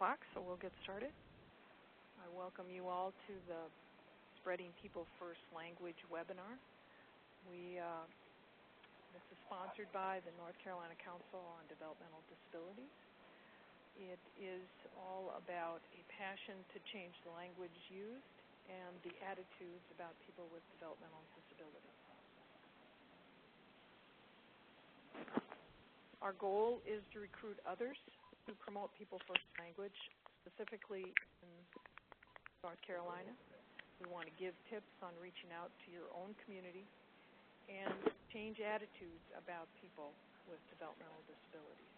o'clock, so we'll get started. I welcome you all to the Spreading People First Language webinar. This is sponsored by the North Carolina Council on Developmental Disabilities. It is all about a passion to change the language used and the attitudes about people with developmental disabilities. Our goal is to recruit others to promote People First language, specifically in North Carolina. We want to give tips on reaching out to your own community and change attitudes about people with developmental disabilities.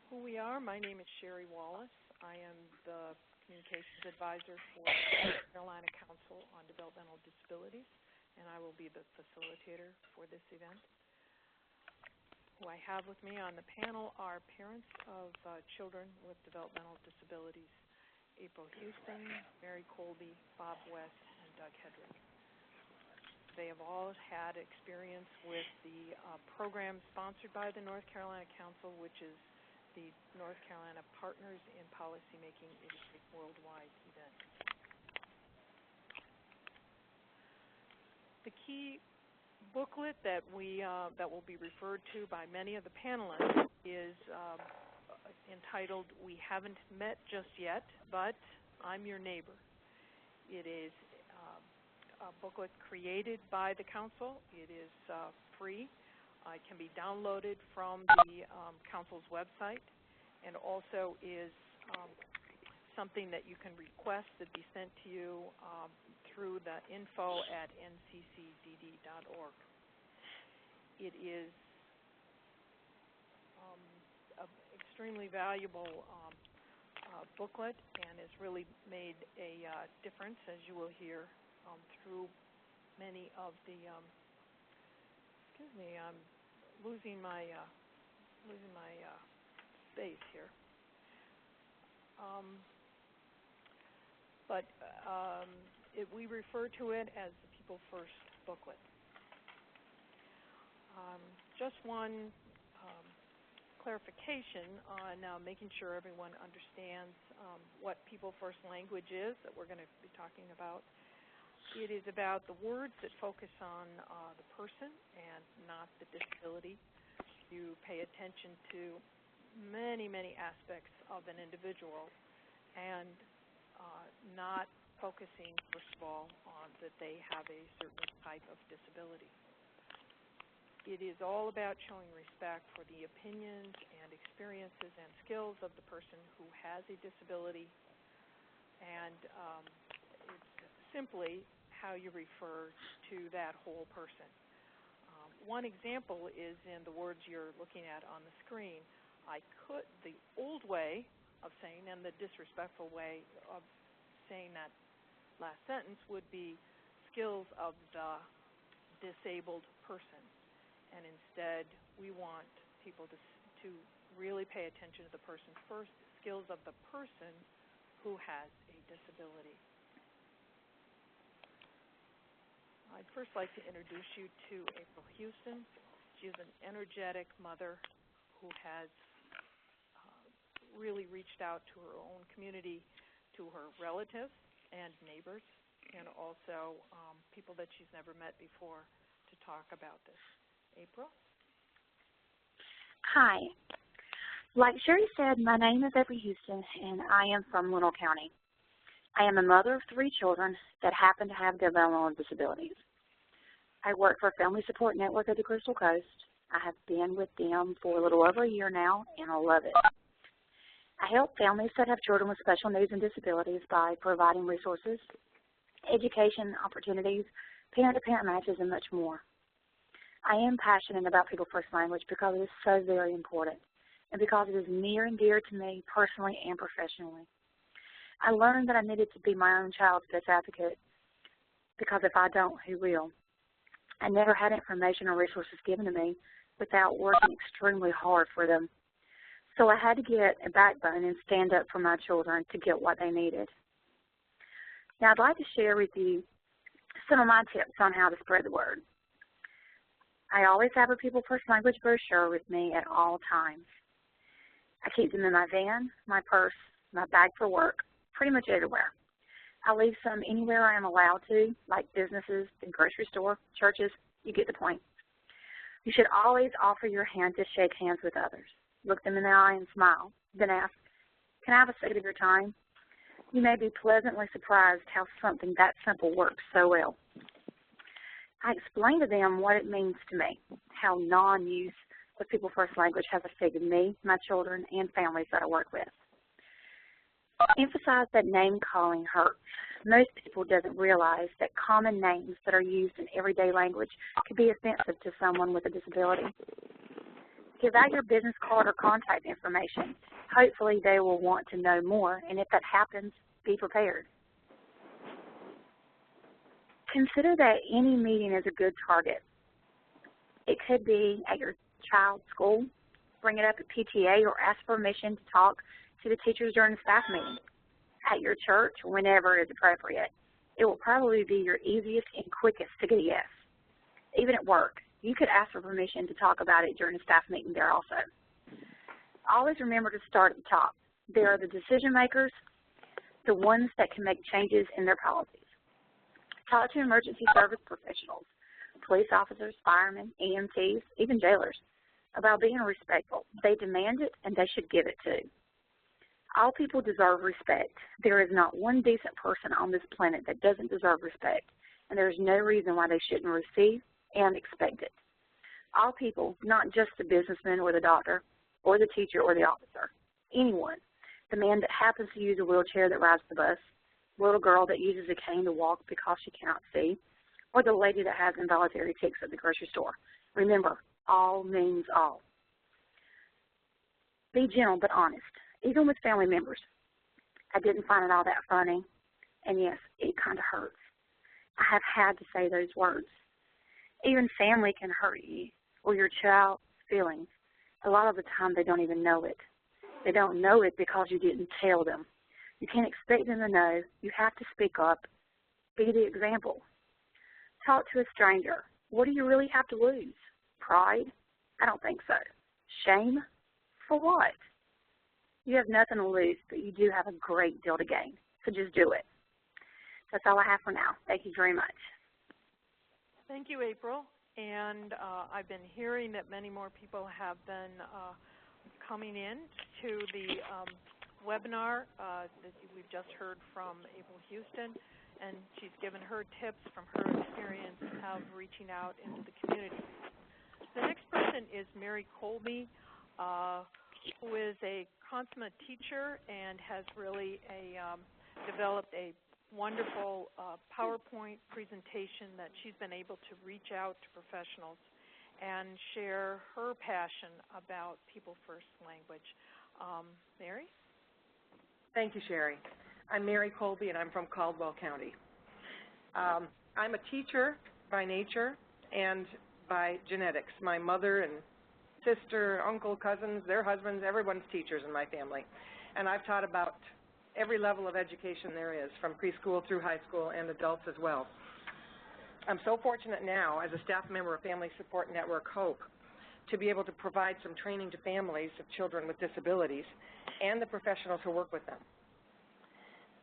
Who we are, my name is Sherry Wallace. I am the Communications Advisor for the North Carolina Council on Developmental Disabilities, and I will be the facilitator for this event. Who I have with me on the panel are parents of children with developmental disabilities: April Houston, Mary Colby, Bob West, and Doug Hedrick. They have all had experience with the program sponsored by the North Carolina Council, which is the North Carolina Partners in Policymaking. It is a worldwide event. The key booklet that will be referred to by many of the panelists is entitled "We Haven't Met Just Yet, but I'm Your Neighbor." It is a booklet created by the Council. It is free. It can be downloaded from the Council's website, and also is something that you can request that be sent to you through the info@nccdd.org. It is an extremely valuable booklet and has really made a difference, as you will hear, through many of the excuse me, I'm losing my space here. We refer to it as the People First booklet. Just one clarification on making sure everyone understands what People First language is that we're going to be talking about. It is about the words that focus on the person and not the disability. You pay attention to many, many aspects of an individual and not focusing, first of all, on that they have a certain type of disability. It is all about showing respect for the opinions and experiences and skills of the person who has a disability, and it's simply how you refer to that whole person. One example is in the words you're looking at on the screen. The old way of saying, and the disrespectful way of saying that last sentence would be skills of the disabled person. And instead, we want people to really pay attention to the person first, skills of the person who has a disability. I'd first like to introduce you to April Houston. She is an energetic mother who has really reached out to her own community, to her relatives and neighbors, and also people that she's never met before, to talk about this. April? Hi. Like Sherry said, my name is April Houston, and I am from Little County. I am a mother of 3 children that happen to have developmental disabilities. I work for Family Support Network of the Crystal Coast. I have been with them for a little over a year now, and I love it. I help families that have children with special needs and disabilities by providing resources, education opportunities, parent-to-parent matches, and much more. I am passionate about People First language because it is so very important, and because it is near and dear to me personally and professionally. I learned that I needed to be my own child's best advocate, because if I don't, who will? I never had information or resources given to me without working extremely hard for them. So I had to get a backbone and stand up for my children to get what they needed. Now I'd like to share with you some of my tips on how to spread the word. I always have a People First language brochure with me at all times. I keep them in my van, my purse, my bag for work, pretty much everywhere. I leave some anywhere I am allowed to, like businesses, the grocery store, churches. You get the point. You should always offer your hand to shake hands with others. Look them in the eye and smile. Then ask, can I have a second of your time? You may be pleasantly surprised how something that simple works so well. I explain to them what it means to me, how non-use of People First language has affected me, my children, and families that I work with. Emphasize that name-calling hurts. Most people doesn't realize that common names that are used in everyday language could be offensive to someone with a disability. Give out your business card or contact information. Hopefully they will want to know more, and if that happens, be prepared. Consider that any meeting is a good target. It could be at your child's school, bring it up at PTA, or ask permission to talk to the teachers during a staff meeting. At your church, whenever is appropriate. It will probably be your easiest and quickest to get a yes. Even at work, you could ask for permission to talk about it during a staff meeting there also. Always remember to start at the top. There are the decision makers, the ones that can make changes in their policies. Talk to emergency service professionals, police officers, firemen, EMTs, even jailers, about being respectful. They demand it, and they should give it too. All people deserve respect. There is not one decent person on this planet that doesn't deserve respect, and there is no reason why they shouldn't receive and expect it. All people, not just the businessman or the doctor or the teacher or the officer, anyone, the man that happens to use a wheelchair that rides the bus, the little girl that uses a cane to walk because she cannot see, or the lady that has involuntary tics at the grocery store. Remember, all means all. Be gentle but honest, even with family members. I didn't find it all that funny, and yes, it kind of hurts. I have had to say those words. Even family can hurt you or your child's feelings. A lot of the time they don't even know it. They don't know it because you didn't tell them. You can't expect them to know. You have to speak up. Be the example. Talk to a stranger. What do you really have to lose? Pride? I don't think so. Shame? For what? You have nothing to lose, but you do have a great deal to gain. So just do it. That's all I have for now. Thank you very much. Thank you, April. And I've been hearing that many more people have been coming in to the webinar that we've just heard from April Houston, and she's given her tips from her experience of reaching out into the community. The next person is Mary Colby, who is a consummate teacher and has really developed a wonderful PowerPoint presentation that she's been able to reach out to professionals and share her passion about People First language. Mary? Thank you, Sherry. I'm Mary Colby, and I'm from Caldwell County. I'm a teacher by nature and by genetics. My mother and sister, uncle, cousins, their husbands, everyone's teachers in my family. And I've taught about every level of education there is, from preschool through high school and adults as well. I'm so fortunate now, as a staff member of Family Support Network HOPE, to be able to provide some training to families of children with disabilities and the professionals who work with them.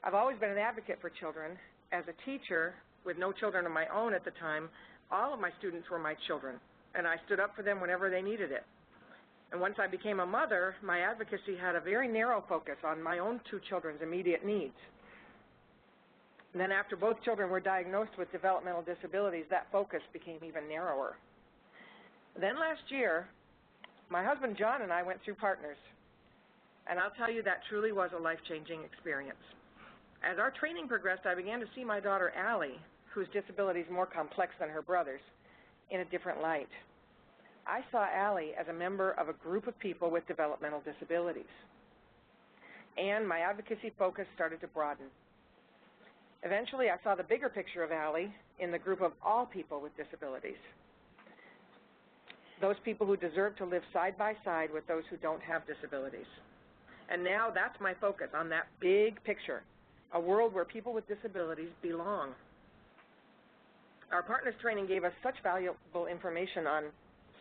I've always been an advocate for children. As a teacher, with no children of my own at the time, all of my students were my children, and I stood up for them whenever they needed it. And once I became a mother, my advocacy had a very narrow focus on my own two children's immediate needs. And then after both children were diagnosed with developmental disabilities, that focus became even narrower. Then last year, my husband John and I went through Partners, and I'll tell you that truly was a life-changing experience. As our training progressed, I began to see my daughter Allie, whose disability is more complex than her brother's, in a different light. I saw Allie as a member of a group of people with developmental disabilities, and my advocacy focus started to broaden. Eventually, I saw the bigger picture of Allie in the group of all people with disabilities, those people who deserve to live side by side with those who don't have disabilities. And now that's my focus, on that big picture, a world where people with disabilities belong. Our Partners training gave us such valuable information on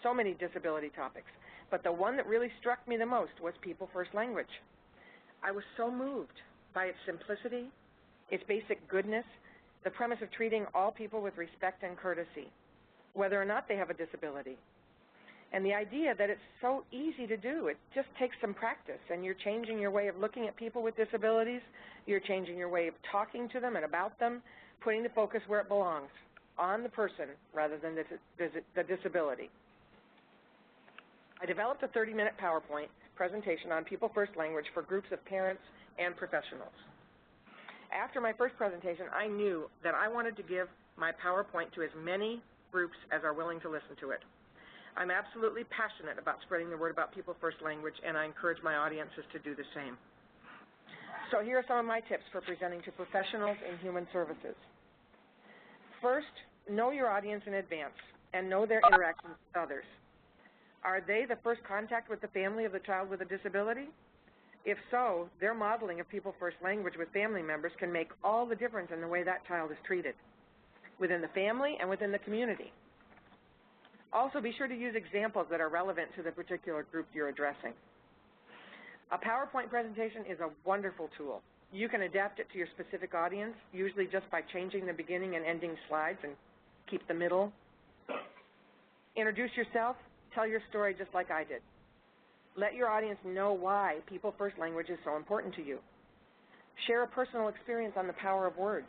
so many disability topics. But the one that really struck me the most was People First Language. I was so moved by its simplicity, its basic goodness, the premise of treating all people with respect and courtesy, whether or not they have a disability. And the idea that it's so easy to do. It just takes some practice, and you're changing your way of looking at people with disabilities. You're changing your way of talking to them and about them, putting the focus where it belongs, on the person rather than the disability. I developed a 30-minute PowerPoint presentation on People First Language for groups of parents and professionals. After my first presentation, I knew that I wanted to give my PowerPoint to as many groups as are willing to listen to it. I'm absolutely passionate about spreading the word about People First Language, and I encourage my audiences to do the same. So here are some of my tips for presenting to professionals in human services. First, know your audience in advance and know their interactions with others. Are they the first contact with the family of the child with a disability? If so, their modeling of People First Language with family members can make all the difference in the way that child is treated, within the family and within the community. Also, be sure to use examples that are relevant to the particular group you're addressing. A PowerPoint presentation is a wonderful tool. You can adapt it to your specific audience, usually just by changing the beginning and ending slides and keep the middle. Introduce yourself. Tell your story just like I did. Let your audience know why People First Language is so important to you. Share a personal experience on the power of words.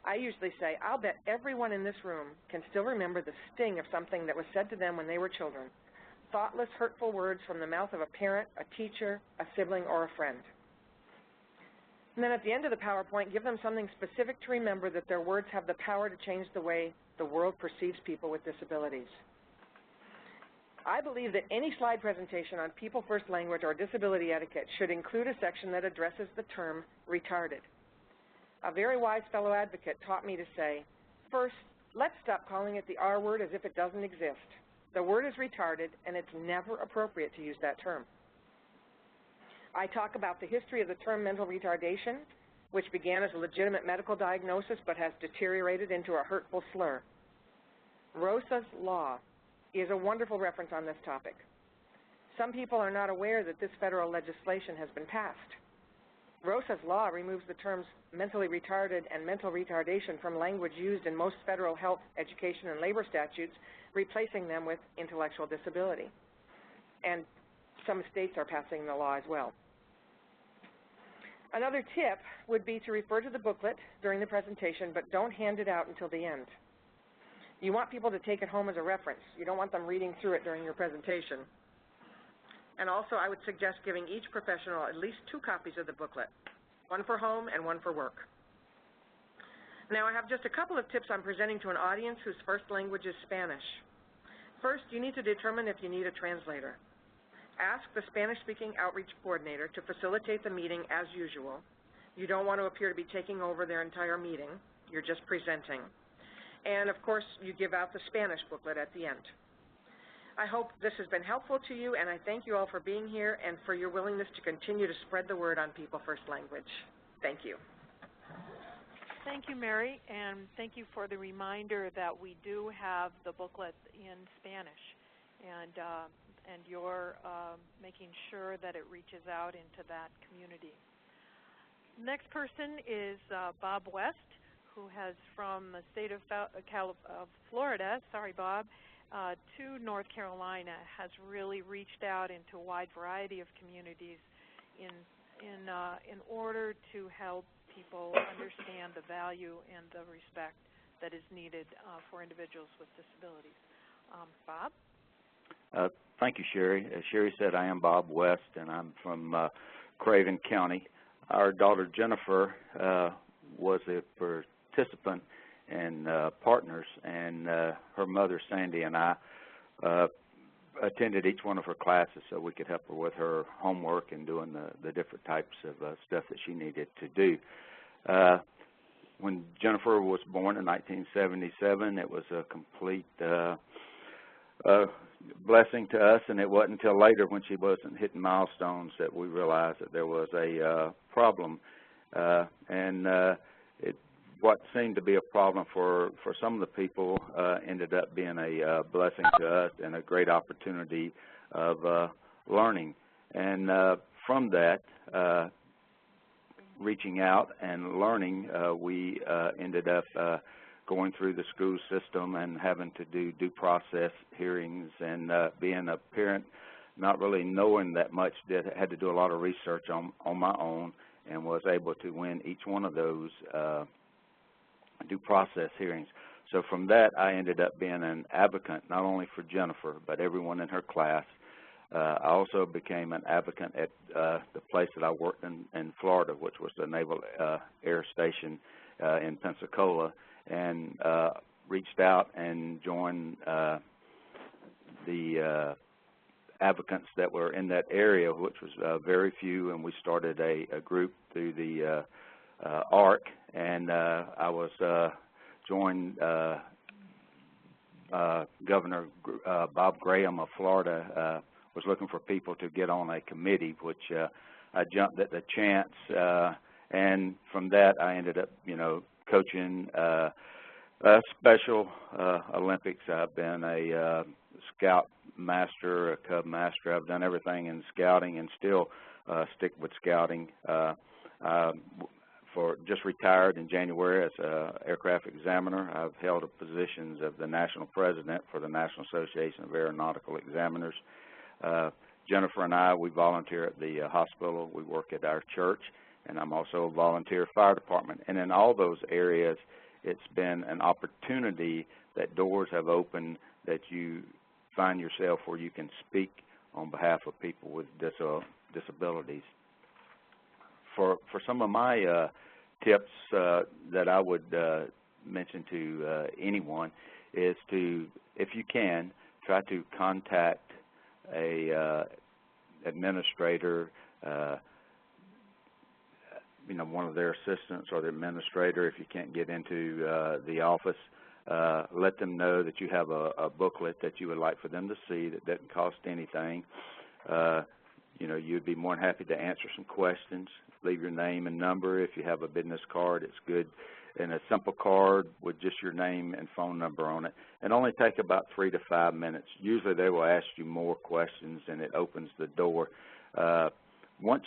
I usually say, I'll bet everyone in this room can still remember the sting of something that was said to them when they were children. Thoughtless, hurtful words from the mouth of a parent, a teacher, a sibling, or a friend. And then at the end of the PowerPoint, give them something specific to remember, that their words have the power to change the way the world perceives people with disabilities. I believe that any slide presentation on People First Language or disability etiquette should include a section that addresses the term retarded. A very wise fellow advocate taught me to say, first, let's stop calling it the R word as if it doesn't exist. The word is retarded, and it's never appropriate to use that term. I talk about the history of the term mental retardation, which began as a legitimate medical diagnosis but has deteriorated into a hurtful slur. Rosa's Law is a wonderful reference on this topic. Some people are not aware that this federal legislation has been passed. Rosa's Law removes the terms mentally retarded and mental retardation from language used in most federal health, education, and labor statutes, replacing them with intellectual disability. And some states are passing the law as well. Another tip would be to refer to the booklet during the presentation, but don't hand it out until the end. You want people to take it home as a reference. You don't want them reading through it during your presentation. And also, I would suggest giving each professional at least 2 copies of the booklet, one for home and one for work. Now, I have just a couple of tips on presenting to an audience whose first language is Spanish. First, you need to determine if you need a translator. Ask the Spanish-speaking outreach coordinator to facilitate the meeting as usual. You don't want to appear to be taking over their entire meeting. You're just presenting. And, of course, you give out the Spanish booklet at the end. I hope this has been helpful to you, and I thank you all for being here and for your willingness to continue to spread the word on People First Language. Thank you. Thank you, Mary, and thank you for the reminder that we do have the booklet in Spanish, and you're making sure that it reaches out into that community. Next person is Bob West, who has, from the state of Florida, sorry, Bob, to North Carolina, has really reached out into a wide variety of communities in order to help people understand the value and the respect that is needed for individuals with disabilities. Bob? Thank you, Sherry. As Sherry said, I am Bob West, and I'm from Craven County. Our daughter Jennifer was a participant and partners, and her mother Sandy and I attended each one of her classes so we could help her with her homework and doing the different types of stuff that she needed to do. When Jennifer was born in 1977, it was a complete blessing to us, and it wasn't until later when she wasn't hitting milestones that we realized that there was a problem. What seemed to be a problem for some of the people ended up being a blessing to us and a great opportunity of learning. And from that, reaching out and learning, we ended up going through the school system and having to do due process hearings, and being a parent, not really knowing that much, had to do a lot of research on my own, and was able to win each one of those due process hearings. So from that, I ended up being an advocate not only for Jennifer, but everyone in her class. I also became an advocate at the place that I worked in Florida, which was the Naval Air Station in Pensacola, and reached out and joined the advocates that were in that area, which was very few, and we started a group through the ARC, and I was joined Governor Bob Graham of Florida was looking for people to get on a committee, which I jumped at the chance, and from that I ended up, coaching Special Olympics. I've been a Scout Master, a Cub Master. I've done everything in scouting and still stick with scouting. Just retired in January as an aircraft examiner. I've held the positions of the national president for the National Association of Aeronautical Examiners. Jennifer and I, we volunteer at the hospital. We work at our church, and I'm also a volunteer fire department. And in all those areas, it's been an opportunity that doors have opened, that you find yourself where you can speak on behalf of people with disabilities. For some of my tips that I would mention to anyone is to, if you can, try to contact a administrator, one of their assistants or the administrator. If you can't get into the office, let them know that you have a booklet that you would like for them to see that doesn't cost anything. You'd be more than happy to answer some questions. Leave your name and number. If you have a business card, it's good. And a simple card with just your name and phone number on it. And only take about 3 to 5 minutes. Usually they will ask you more questions, and it opens the door. Once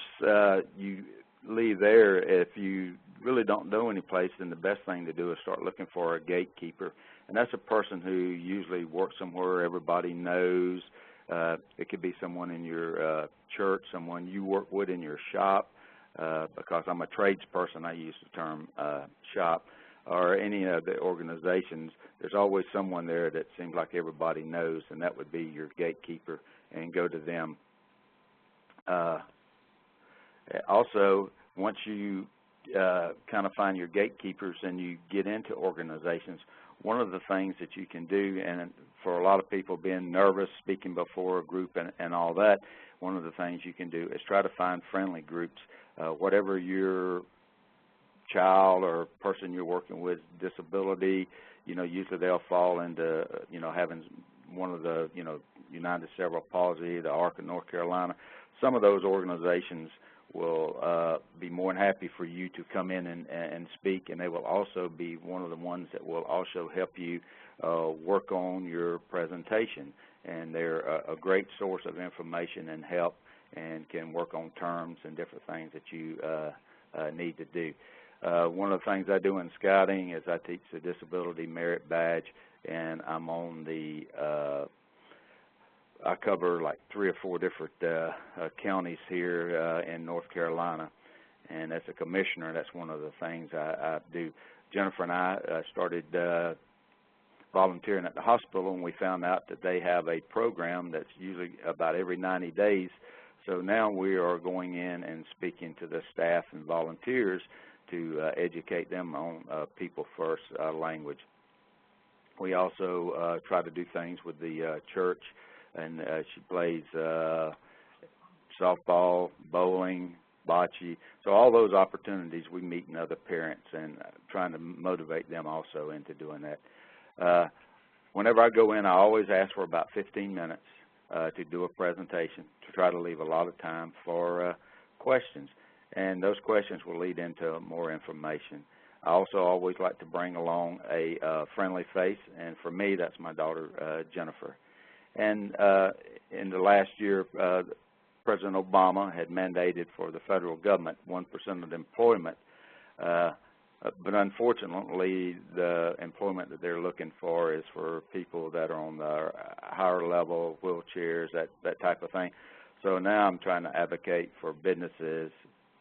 you leave there, if you really don't know any place, then the best thing to do is start looking for a gatekeeper. And that's a person who usually works somewhere everybody knows. It could be someone in your church, someone you work with in your shop. Because I'm a tradesperson, I use the term shop, or any of the organizations, there's always someone there that seems like everybody knows, and that would be your gatekeeper, and go to them. Also, once you kind of find your gatekeepers and you get into organizations, one of the things that you can do, and for a lot of people being nervous speaking before a group and all that, one of the things you can do is try to find friendly groups. Whatever your child or person you're working with, disability, usually they'll fall into, having one of the, United Cerebral Palsy, the ARC of North Carolina. Some of those organizations will be more than happy for you to come in and speak, and they will also be one of the ones that will also help you work on your presentation. And they're a great source of information and help, and can work on terms and different things that you need to do. One of the things I do in scouting is I teach the Disability Merit Badge, and I'm on the, I cover like 3 or 4 different counties here in North Carolina, and as a commissioner, that's one of the things I do. Jennifer and I started volunteering at the hospital, and we found out that they have a program that's usually about every 90 days. So now we are going in and speaking to the staff and volunteers to educate them on People First language. We also try to do things with the church, and she plays softball, bowling, bocce. So all those opportunities, we meet in other parents and trying to motivate them also into doing that. Whenever I go in, I always ask for about 15 minutes to do a presentation, to try to leave a lot of time for questions. And those questions will lead into more information. I also always like to bring along a friendly face, and for me, that's my daughter, Jennifer. And in the last year, President Obama had mandated for the federal government 1% of the employment, but unfortunately, the employment that they're looking for is for people that are on the higher level, wheelchairs, that type of thing. So now I'm trying to advocate for businesses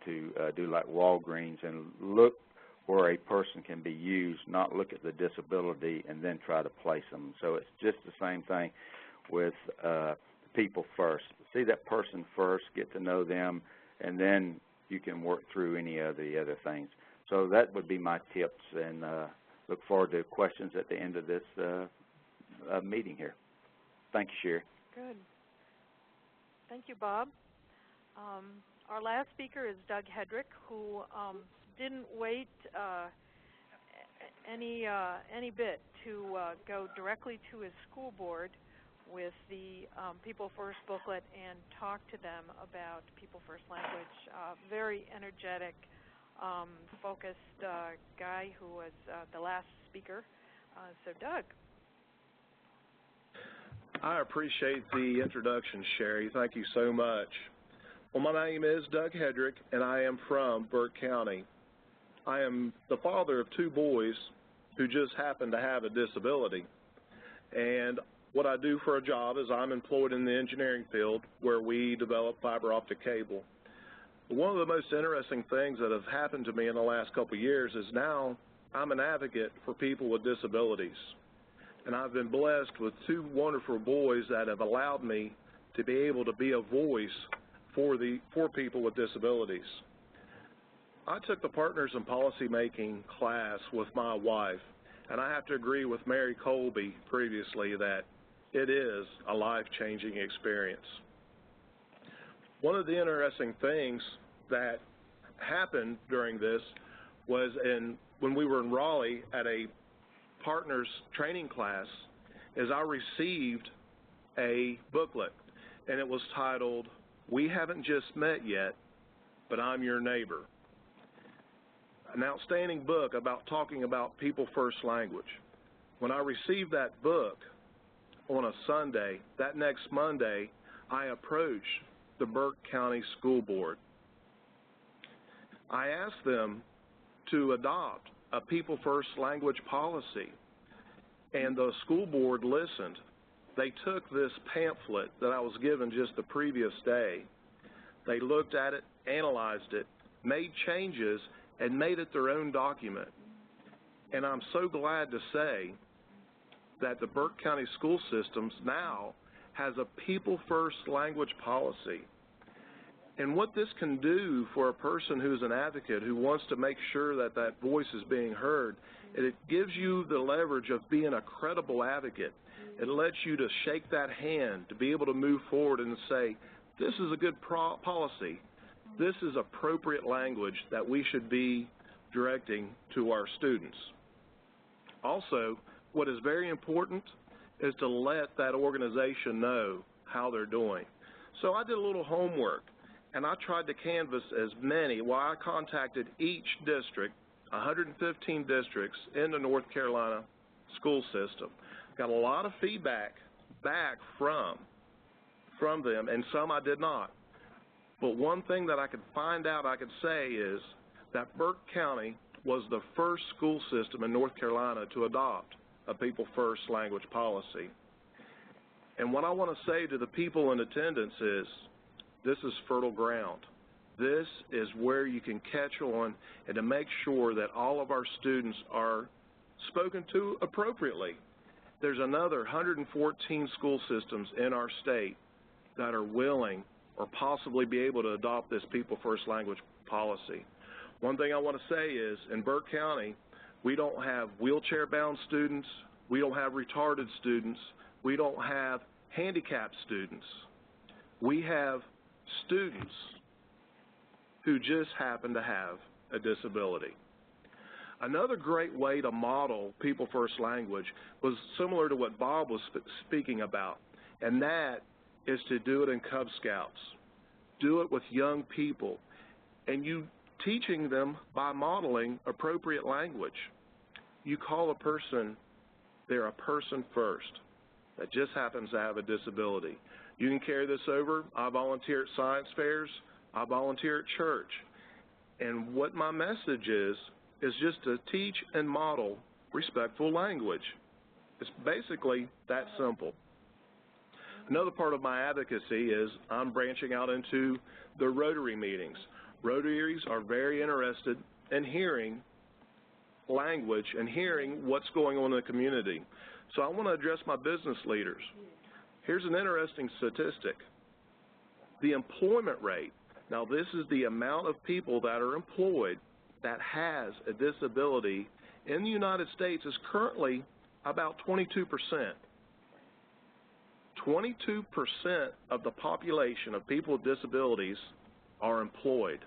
to do like Walgreens and look where a person can be used, not look at the disability and then try to place them. So it's just the same thing with people first. See that person first, get to know them, and then you can work through any of the other things. So that would be my tips, and look forward to questions at the end of this meeting here. Thank you, Sherry. Good. Thank you, Bob. Our last speaker is Doug Hedrick, who didn't wait any bit to go directly to his school board with the People First booklet and talk to them about People First language. Very energetic, focused guy who was the last speaker. So, Doug. I appreciate the introduction, Sherry. Thank you so much. Well, my name is Doug Hedrick, and I am from Burke County. I am the father of 2 boys who just happen to have a disability. And what I do for a job is I'm employed in the engineering field where we develop fiber optic cable. One of the most interesting things that have happened to me in the last couple of years is now I'm an advocate for people with disabilities. And I've been blessed with 2 wonderful boys that have allowed me to be able to be a voice for people with disabilities. I took the Partners in Policy Making class with my wife, and I have to agree with Mary Colby previously that it is a life-changing experience. One of the interesting things that happened during this was when we were in Raleigh at a partners training class, is I received a booklet, and it was titled, "We Haven't Just Met Yet, but I'm Your Neighbor." An outstanding book about talking about People First language. When I received that book on a Sunday, that next Monday, I approached the Burke County School Board. I asked them to adopt a People First language policy, and the school board listened. They took this pamphlet that I was given just the previous day. They looked at it, analyzed it, made changes, and made it their own document. And I'm so glad to say that the Burke County School Systems now has a People First language policy. And what this can do for a person who's an advocate who wants to make sure that that voice is being heard, it gives you the leverage of being a credible advocate. It lets you to shake that hand, to be able to move forward and say, this is a good policy. This is appropriate language that we should be directing to our students. Also, what is very important is to let that organization know how they're doing. So I did a little homework, and I tried to canvass as many. Well, I contacted each district, 115 districts in the North Carolina school system. Got a lot of feedback back from them, and some I did not. But one thing that I could find out, I could say, is that Burke County was the first school system in North Carolina to adopt a People First language policy. And what I want to say to the people in attendance is, this is fertile ground. This is where you can catch on and to make sure that all of our students are spoken to appropriately. There's another 114 school systems in our state that are willing or possibly be able to adopt this People First language policy. One thing I want to say is, in Burke County, we don't have wheelchair-bound students, we don't have retarded students, we don't have handicapped students. We have students who just happen to have a disability. Another great way to model People First language was similar to what Bob was speaking about, and that is to do it in Cub Scouts. Do it with young people, and you teaching them by modeling appropriate language. You call a person, they're a person first. that just happens to have a disability. You can carry this over. I volunteer at science fairs. I volunteer at church. And what my message is just to teach and model respectful language. It's basically that simple. Another part of my advocacy is I'm branching out into the Rotary meetings. Rotaries are very interested in hearing language and hearing what's going on in the community. So I want to address my business leaders. Here's an interesting statistic. The employment rate, now this is the amount of people that are employed that has a disability in the United States, is currently about 22%. 22% of the population of people with disabilities are employed.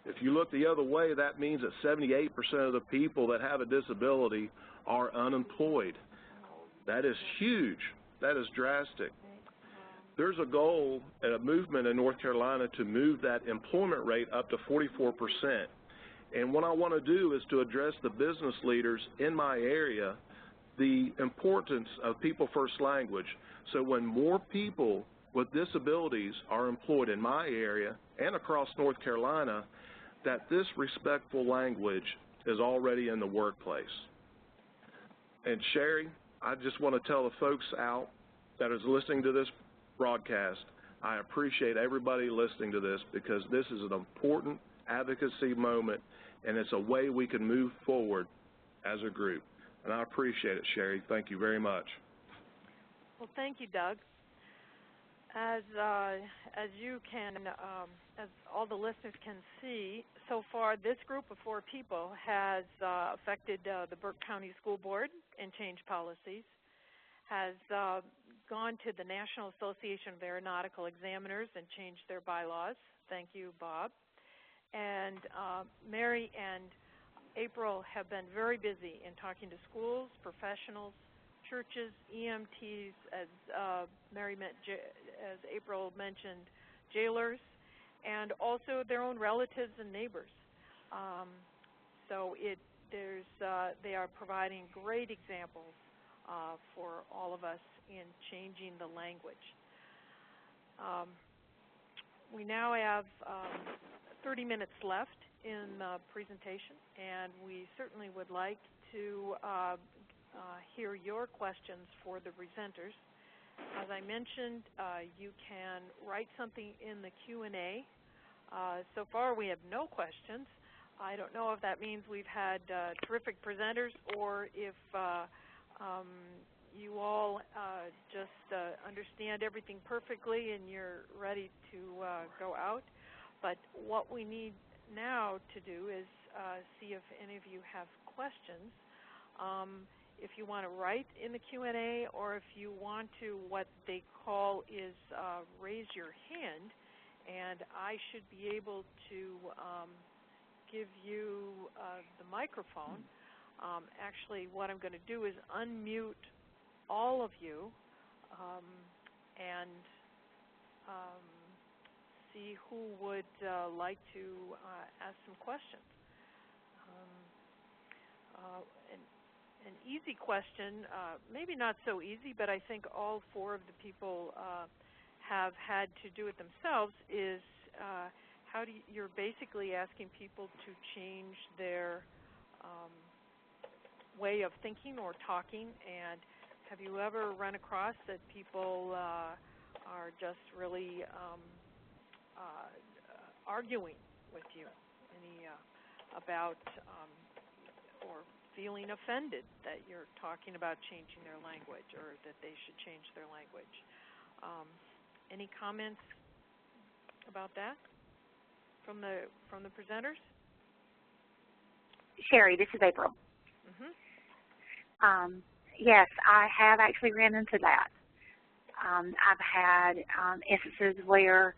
If you look the other way, that means that 78% of the people that have a disability are unemployed. That is huge. That is drastic. There's a goal and a movement in North Carolina to move that employment rate up to 44%. And what I want to do is to address the business leaders in my area, the importance of people first language. So when more people with disabilities are employed in my area and across North Carolina, that this respectful language is already in the workplace. And Sherry, I just want to tell the folks out that is listening to this broadcast, I appreciate everybody listening to this because this is an important advocacy moment and it's a way we can move forward as a group. And I appreciate it, Sherry. Thank you very much. Well, thank you, Doug. As you can, as all the listeners can see, so far this group of 4 people has affected the Burke County School Board and changed policies, has gone to the National Association of Aeronautical Examiners and changed their bylaws. Thank you, Bob. And Mary and April have been very busy in talking to schools, professionals, churches, EMTs, as as April mentioned, jailers, and also their own relatives and neighbors. So they are providing great examples for all of us in changing the language. We now have 30 minutes left in the presentation, and we certainly would like to hear your questions for the presenters. As I mentioned, you can write something in the Q&A. So far we have no questions. I don't know if that means we've had terrific presenters or if you all just understand everything perfectly and you're ready to go out. But what we need now to do is see if any of you have questions. If you want to write in the Q&A, or if you want to, what they call is raise your hand, and I should be able to give you the microphone. Actually, what I'm going to do is unmute all of you and see who would like to ask some questions. An easy question, maybe not so easy, but I think all 4 of the people have had to do it themselves, is you're basically asking people to change their way of thinking or talking, and have you ever run across that people are just really arguing with you about or feeling offended that you're talking about changing their language or that they should change their language? Any comments about that from the presenters? Sherry, this is April. Mm-hmm. Yes, I have actually ran into that. I've had instances where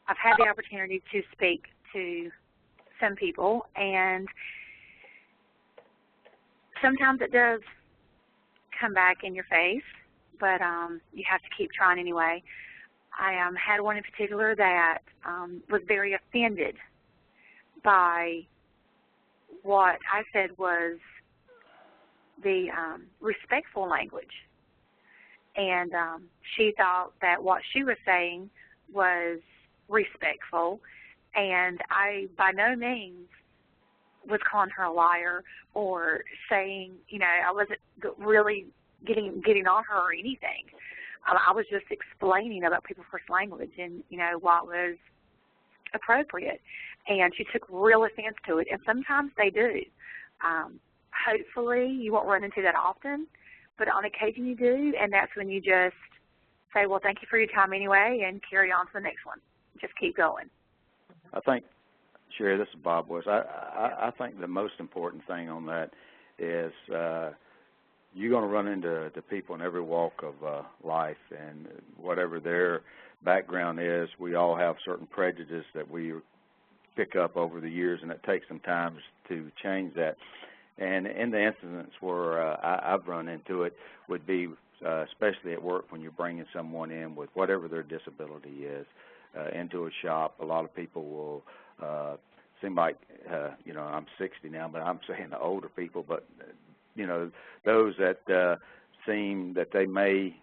I've had the opportunity to speak to some people, and sometimes it does come back in your face, but you have to keep trying anyway. I had one in particular that was very offended by what I said was the respectful language. and she thought that what she was saying was respectful, and I by no means was calling her a liar or saying, I wasn't really getting on her or anything. I was just explaining about people first language and, what was appropriate. And she took real offense to it, and sometimes they do. Hopefully you won't run into that often, but on occasion you do, and that's when you just say, well, thank you for your time anyway, and carry on to the next one. Just keep going. I think, Sherry, this is Bob Wallace. I think the most important thing on that is you're going to run into the people in every walk of life, and whatever their background is, we all have certain prejudices that we pick up over the years, and it takes some time to change that. And in the incidents where I've run into it would be especially at work when you're bringing someone in with whatever their disability is into a shop. A lot of people will seem like, I'm 60 now, but I'm saying the older people, but, those that seem that they may,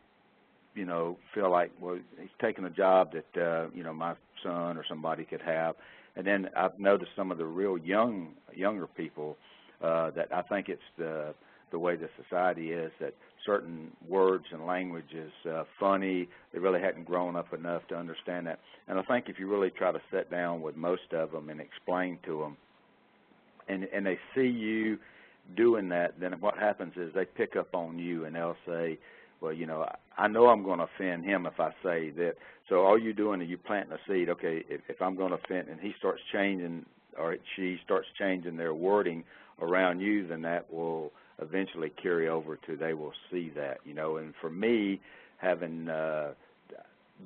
feel like, well, he's taking a job that, my son or somebody could have. And then I've noticed some of the real younger people that I think it's the way the society is, that certain words and language is funny. They really hadn't grown up enough to understand that. And I think if you really try to sit down with most of them and explain to them, and they see you doing that, then what happens is they pick up on you and they'll say, well, I know I'm going to offend him if I say that. So all you're doing is you're planting a seed. Okay, if I'm going to offend, and he starts changing or she starts changing their wording around you, then that will eventually carry over to they will see that, And for me, having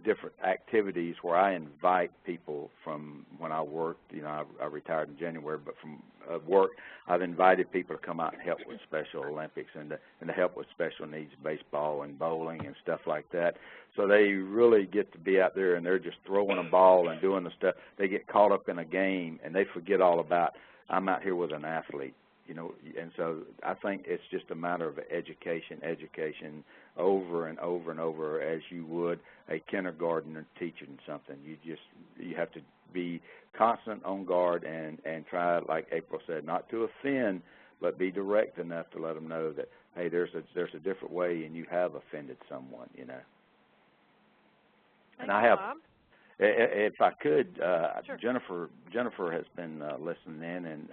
different activities where I invite people from when I worked, I retired in January, but from work, I've invited people to come out and help with Special Olympics and to help with special needs baseball and bowling and stuff like that. So they really get to be out there and they're just throwing a ball and doing the stuff. They get caught up in a game and they forget all about, I'm out here with an athlete. And so I think it's just a matter of education over and over and over, as you would a kindergartner teaching something. You have to be constant on guard and try, like April said, not to offend, but be direct enough to let them know that, hey, there's a different way, and you have offended someone. Thank I you, have. Bob. If I could, Sure. Jennifer has been listening in, and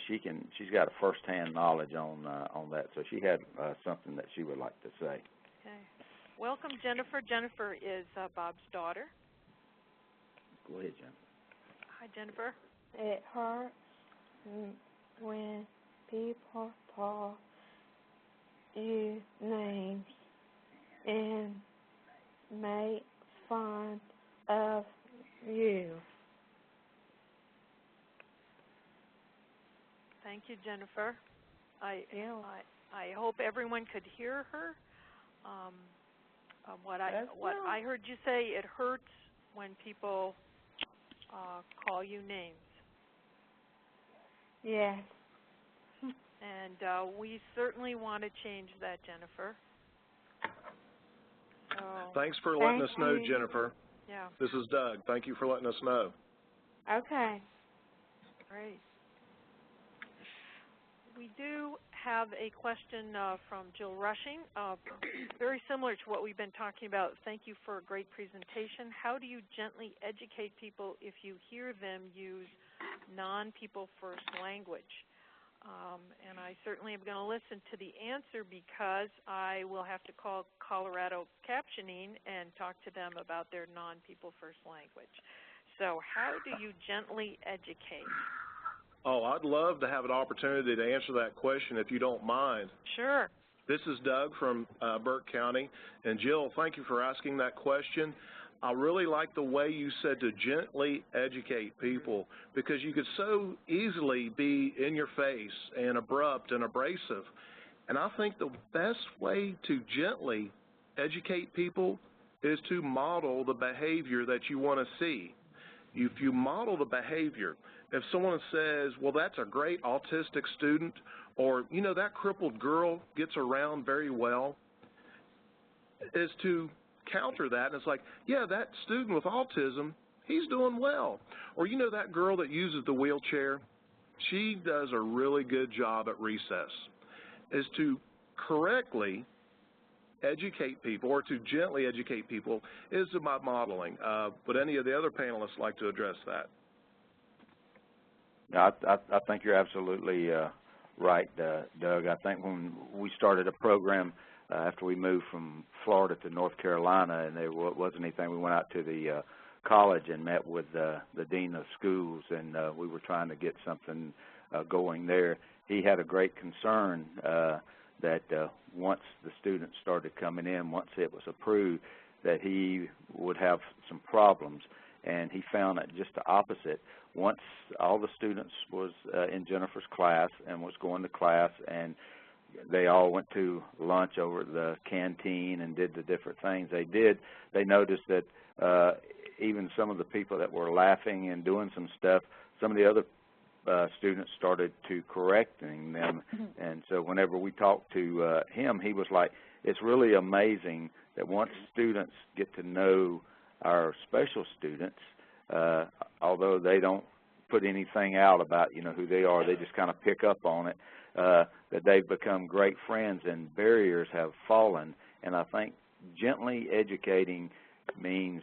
she's got a first-hand knowledge on that, so she had something that she would like to say. Okay. Welcome, Jennifer. Jennifer is Bob's daughter. Go ahead, Jennifer. Hi, Jennifer. It hurts when people call you names and make fun of you. Thank you, Jennifer. I hope everyone could hear her. What I heard you say, it hurts when people call you names. Yes. And we certainly want to change that, Jennifer. So, Thanks for letting us know, Jennifer. Yeah. This is Doug. Thank you for letting us know. Okay. Great. We do have a question from Jill Rushing, very similar to what we've been talking about. Thank you for a great presentation. How do you gently educate people if you hear them use non-people first language? And I certainly am going to listen to the answer because I will have to call Colorado Captioning and talk to them about their non-people first language. So how do you gently educate? Oh, I'd love to have an opportunity to answer that question if you don't mind. Sure. This is Doug from Burke County. And Jill, thank you for asking that question. I really like the way you said to gently educate people, because you could so easily be in your face and abrupt and abrasive. And I think the best way to gently educate people is to model the behavior that you want to see. If you model the behavior, if someone says, well, that's a great autistic student, or, that crippled girl gets around very well, is to counter that. And it's like, yeah, that student with autism, he's doing well. Or, you know, that girl that uses the wheelchair, she does a really good job at recess. Is to correctly educate people, or to gently educate people, is about modeling. Would any of the other panelists like to address that? I think you're absolutely right, Doug. I think when we started a program after we moved from Florida to North Carolina, and there wasn't anything, we went out to the college and met with the dean of schools, and we were trying to get something going there. He had a great concern that once the students started coming in, once it was approved, that he would have some problems. And he found that just the opposite. Once all the students was in Jennifer's class and was going to class, and they all went to lunch over the canteen and did the different things they noticed that even some of the people that were laughing and doing some stuff, some of the other students started to correcting them. And so whenever we talked to him, he was like, it's really amazing that once students get to know our special students, although they don't put anything out about, you know, who they are, they just kind of pick up on it, that they've become great friends and barriers have fallen. And I think gently educating means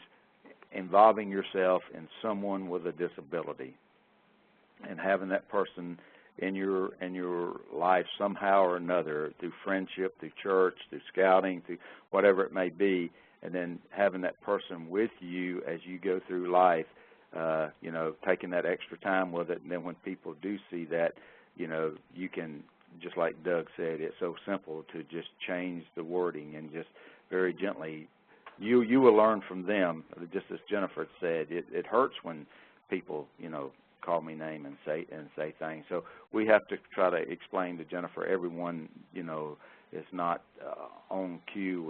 involving yourself in someone with a disability and having that person in your life somehow or another, through friendship, through church, through scouting, through whatever it may be, and then having that person with you as you go through life, you know, taking that extra time with it. And then when people do see that, you know, you can, just like Doug said, it's so simple to just change the wording and just very gently, you will learn from them. Just as Jennifer said, it hurts when people, you know, call me name and say things. So we have to try to explain to Jennifer, everyone, you know, is not on cue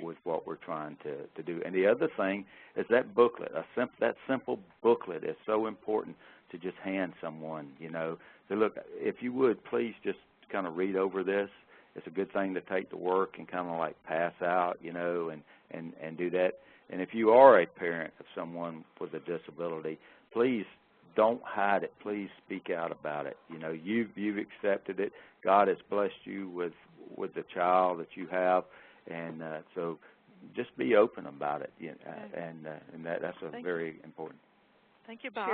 with what we're trying to do. And the other thing is that booklet, that simple booklet is so important to just hand someone, you know. So look, if you would, please just kind of read over this. It's a good thing to take to work and kind of like pass out, you know, and do that. And if you are a parent of someone with a disability, please don't hide it. Please speak out about it. You know, you've accepted it. God has blessed you with the child that you have, and so just be open about it. You know, and that's very important. Thank you, Bob.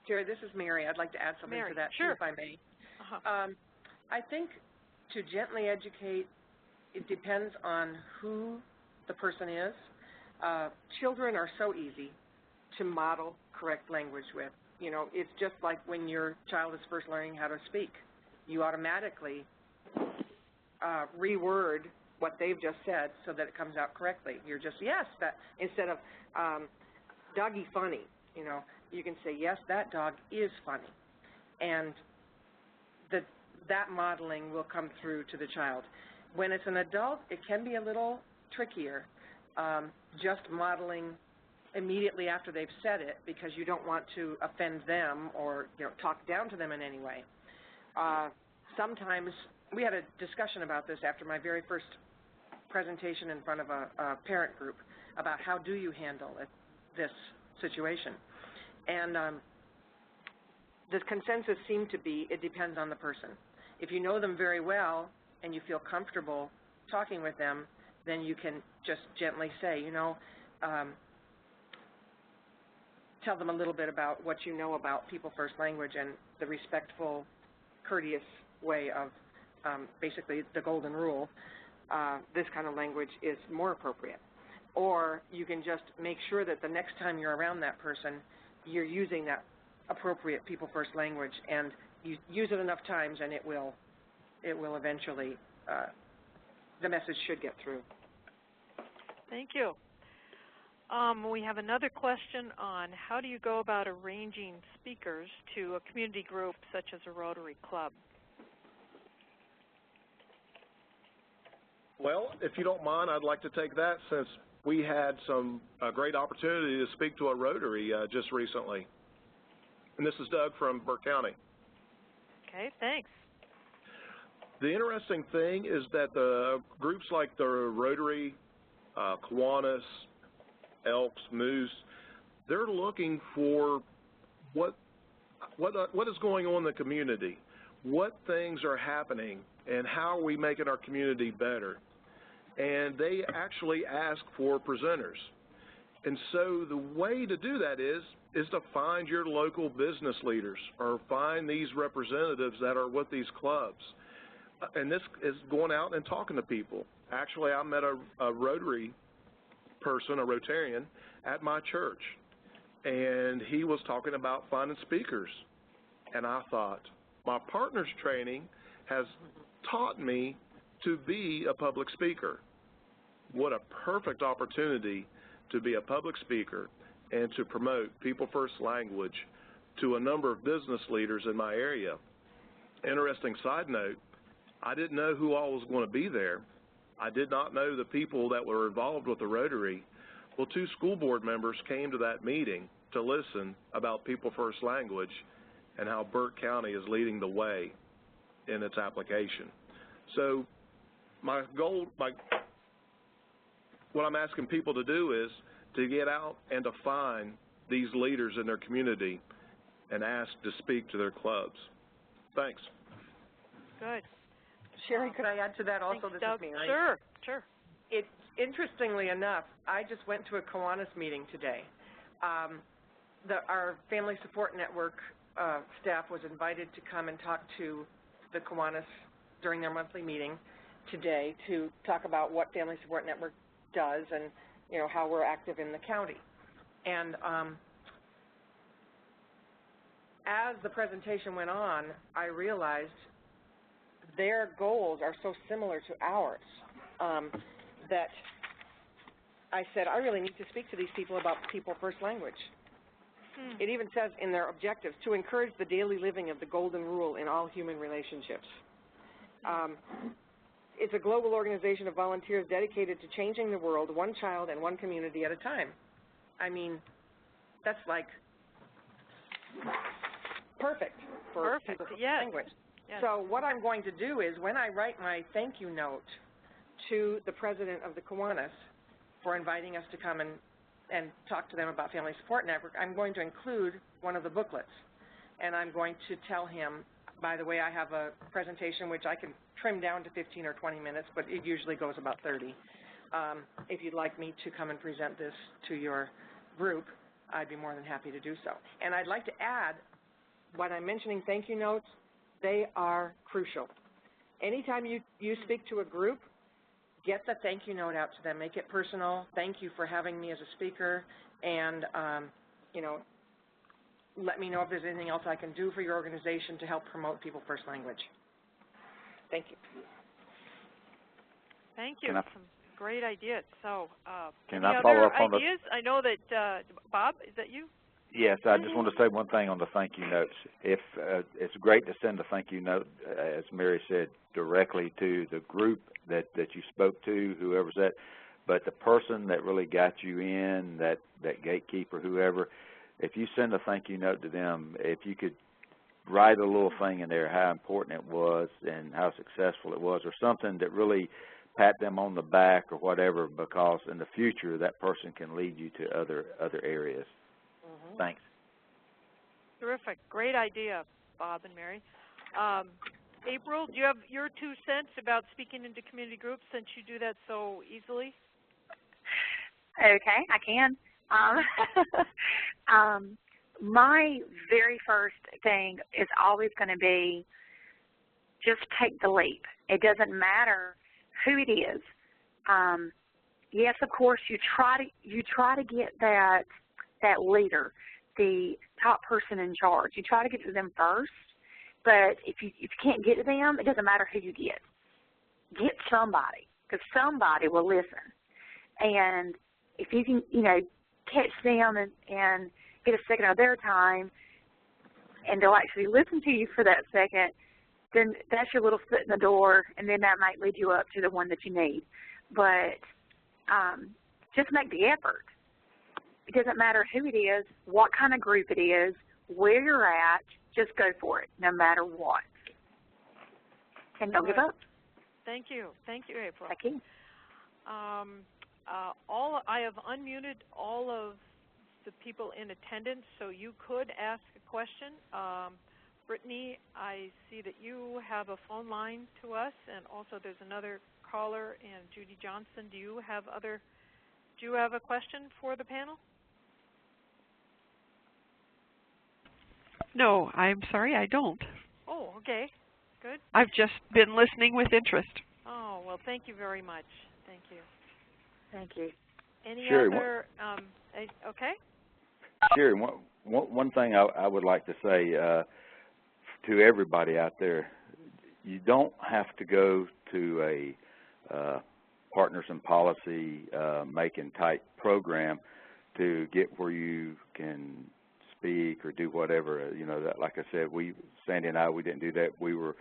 Jerry, this is Mary. I'd like to add something to that, too, if I may. I think to gently educate, it depends on who the person is. Children are so easy to model correct language with. You know, it's just like when your child is first learning how to speak. You automatically reword what they've just said so that it comes out correctly. You're just, yes, that, instead of doggy funny, you know, you can say, yes, that dog is funny. And that modeling will come through to the child. When it's an adult, it can be a little trickier, just modeling immediately after they've said it, because you don't want to offend them or, you know, talk down to them in any way. Sometimes we had a discussion about this after my very first presentation in front of a parent group about how do you handle this situation. And the consensus seemed to be it depends on the person. If you know them very well and you feel comfortable talking with them, then you can just gently say, you know, tell them a little bit about what you know about People First language and the respectful, courteous way of basically the golden rule. This kind of language is more appropriate. Or you can just make sure that the next time you're around that person, you're using that appropriate People First language, and you use it enough times and it will eventually, the message should get through. Thank you. We have another question on how do you go about arranging speakers to a community group such as a Rotary Club? Well, if you don't mind, I'd like to take that, since we had some great opportunity to speak to a Rotary just recently. And this is Doug from Burke County. Okay, thanks. The interesting thing is that the groups like the Rotary Kiwanis, Elks, Moose, they're looking for what is going on in the community, what things are happening, and how are we making our community better. And they actually ask for presenters. And so the way to do that is to find your local business leaders or find these representatives that are with these clubs. And this is going out and talking to people. Actually, I met a Rotary person, a Rotarian, at my church, and he was talking about finding speakers. And I thought, my partner's training has taught me to be a public speaker. What a perfect opportunity to be a public speaker and to promote People First language to a number of business leaders in my area. Interesting side note, I didn't know who all was going to be there. I did not know the people that were involved with the Rotary. Well, 2 school board members came to that meeting to listen about People First language and how Burke County is leading the way in its application. So my goal, what I'm asking people to do is to get out and to find these leaders in their community and ask to speak to their clubs. Thanks. Good. Sherry, could I add to that also? Thanks, This Doug. is me. Sure, sure. It's interestingly enough, I just went to a Kiwanis meeting today. Our Family Support Network staff was invited to come and talk to the Kiwanis during their monthly meeting today to talk about what Family Support Network does and, you know, how we're active in the county. And as the presentation went on, I realized their goals are so similar to ours that I said, I really need to speak to these people about People First language. It even says in their objectives, to encourage the daily living of the golden rule in all human relationships. It's a global organization of volunteers dedicated to changing the world one child and one community at a time. I mean, that's like perfect for People First language. Yes. So what I'm going to do is when I write my thank you note to the president of the Kiwanis for inviting us to come and talk to them about Family Support Network, I'm going to include one of the booklets. And I'm going to tell him, by the way, I have a presentation which I can trim down to 15 or 20 minutes, but it usually goes about 30. If you'd like me to come and present this to your group, I'd be more than happy to do so. And I'd like to add, when I'm mentioning thank you notes, they are crucial. Anytime you speak to a group, get the thank you note out to them. Make it personal. Thank you for having me as a speaker, and you know, let me know if there's anything else I can do for your organization to help promote People First language. Thank you. Thank you. Some great ideas. So, can any I follow other up on ideas? I know that Bob, is that you? Yes, I just want to say one thing on the thank you notes. If it's great to send a thank you note, as Mary said, directly to the group that you spoke to, whoever's that, but the person that really got you in, that gatekeeper, whoever, if you send a thank you note to them, if you could write a little thing in there how important it was and how successful it was, or something that really pat them on the back or whatever, because in the future that person can lead you to other areas. Thanks. Terrific. Great idea, Bob and Mary. April, do you have your 2 cents about speaking into community groups since you do that so easily? Okay, I can. My very first thing is always going to be just take the leap. It doesn't matter who it is. Yes, of course, you try to get that leader, the top person in charge. You try to get to them first, but if you can't get to them, it doesn't matter who you get. Get somebody, because somebody will listen. And if you can, catch them and get a second of their time, and they'll actually listen to you for that second, then that's your little foot in the door, and then that might lead you up to the one that you need. But just make the effort. It doesn't matter who it is, what kind of group it is, where you're at, just go for it, no matter what. And don't give up. Thank you. Thank you, April. Thank you. I have unmuted all of the people in attendance, so you could ask a question. Brittany, I see that you have a phone line to us, and also there's another caller, and Judy Johnson. Do you have a question for the panel? No, I'm sorry, I don't. Oh, okay. Good. I've just been listening with interest. Oh, well, thank you very much. Thank you. Thank you. Any Sherry, other, okay? Sherry, one thing I would like to say to everybody out there, you don't have to go to a partners in policy making type program to get where you can speak or do whatever. You know, that, like I said, Sandy and I, we didn't do that. We were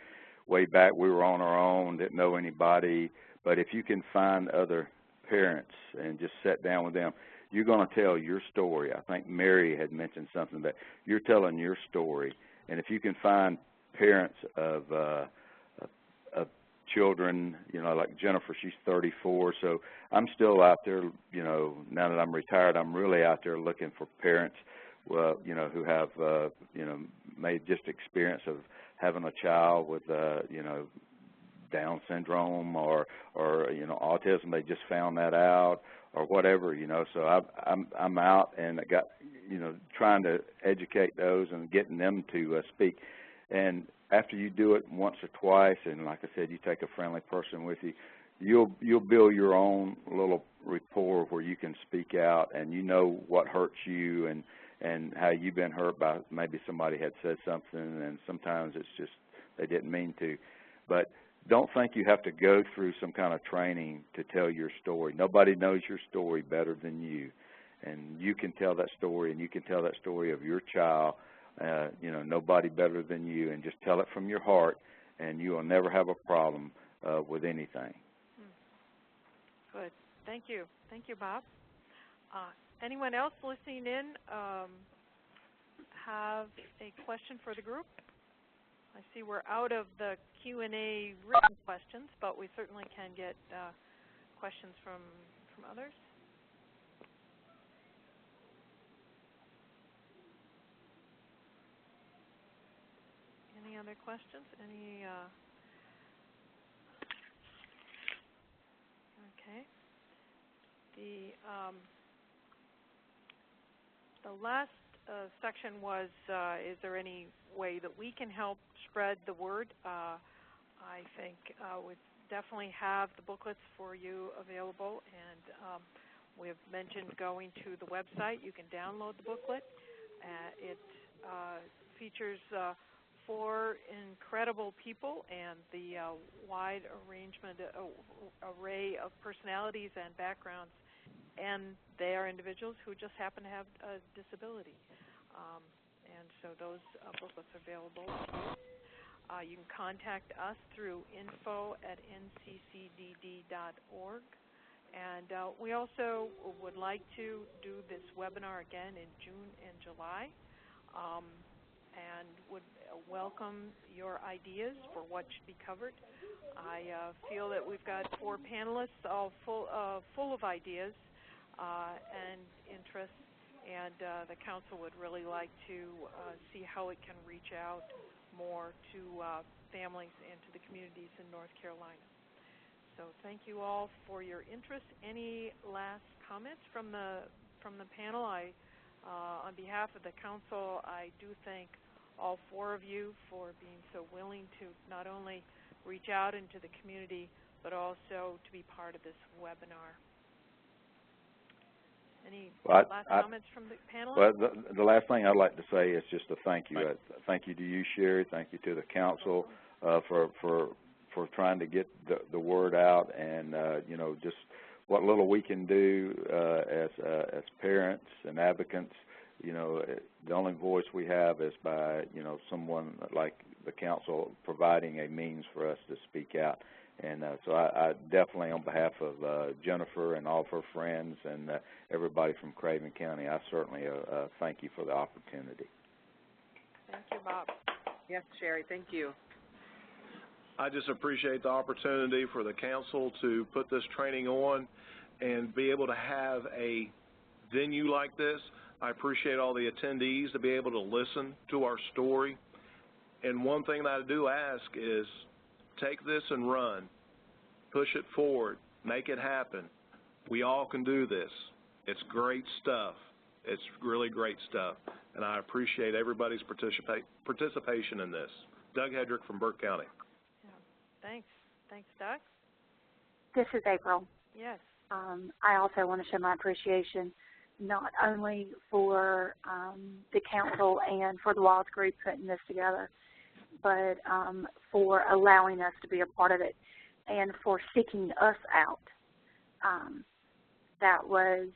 way back. We were on our own, didn't know anybody. But if you can find other parents and just sit down with them, you're going to tell your story. I think Mary had mentioned something that you're telling your story. And if you can find parents of children, you know, like Jennifer, she's 34, so I'm still out there, you know, now that I'm retired, I'm really out there looking for parents, you know, who have, you know, made just experience of having a child with, you know, Down syndrome or you know, autism. They just found that out or whatever, you know. So I'm out and I got, you know, trying to educate those and getting them to speak. And after you do it once or twice, and like I said, you take a friendly person with you, you'll build your own little rapport where you can speak out and you know what hurts you and how you've been hurt by maybe somebody had said something, and sometimes it's just they didn't mean to. But don't think you have to go through some kind of training to tell your story. Nobody knows your story better than you. And you can tell that story, and you can tell that story of your child, you know, nobody better than you, and just tell it from your heart, and you will never have a problem with anything. Good. Thank you. Thank you, Bob. Anyone else listening in have a question for the group? I see we're out of the Q&A written questions, but we certainly can get questions from others. Any other questions? Any? Okay. The last section was, is there any way that we can help spread the word? I think we definitely have the booklets for you available, and we have mentioned going to the website. You can download the booklet. It features 4 incredible people and the wide array of personalities and backgrounds, and they are individuals who just happen to have a disability. And so those booklets are available to you. You can contact us through info@nccdd.org. And we also would like to do this webinar again in June and July, and would welcome your ideas for what should be covered. I feel that we've got 4 panelists all full of ideas and interests, and the council would really like to see how it can reach out more to families and to the communities in North Carolina. So thank you all for your interest. Any last comments from the panel? On behalf of the council, I do thank all 4 of you for being so willing to not only reach out into the community, but also to be part of this webinar. Any last comments from the panel? Well, the last thing I'd like to say is just a thank you. Thank you to you, Sherry. Thank you to the council for trying to get the word out, and you know, just what little we can do as parents and advocates. You know, the only voice we have is by, you know, someone like the council providing a means for us to speak out. And so I definitely, on behalf of Jennifer and all of her friends and everybody from Craven County, I certainly thank you for the opportunity. Thank you, Bob. Yes, Sherry, thank you. I just appreciate the opportunity for the council to put this training on. and be able to have a venue like this. I appreciate all the attendees to be able to listen to our story. And one thing that I do ask is take this and run. Push it forward. Make it happen. We all can do this. It's great stuff. It's really great stuff. And I appreciate everybody's participation in this. Doug Hedrick from Burke County. Yeah. Thanks. Thanks, Doug. This is April. Yes. I also want to show my appreciation not only for the council and for the Wallace group putting this together, but for allowing us to be a part of it and for seeking us out. That was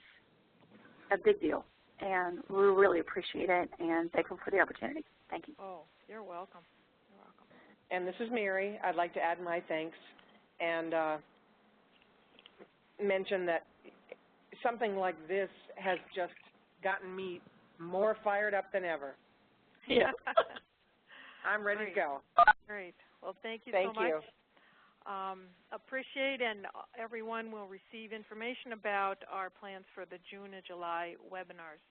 a big deal, and we really appreciate it and thankful for the opportunity. Thank you. Oh, you're welcome. You're welcome. And this is Mary. I'd like to add my thanks and mention that something like this has just gotten me more fired up than ever. Yeah. I'm ready to go. Great. Well, thank you so much. Thank you. Appreciate, and everyone will receive information about our plans for the June and July webinars.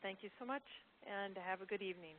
Thank you so much, and have a good evening.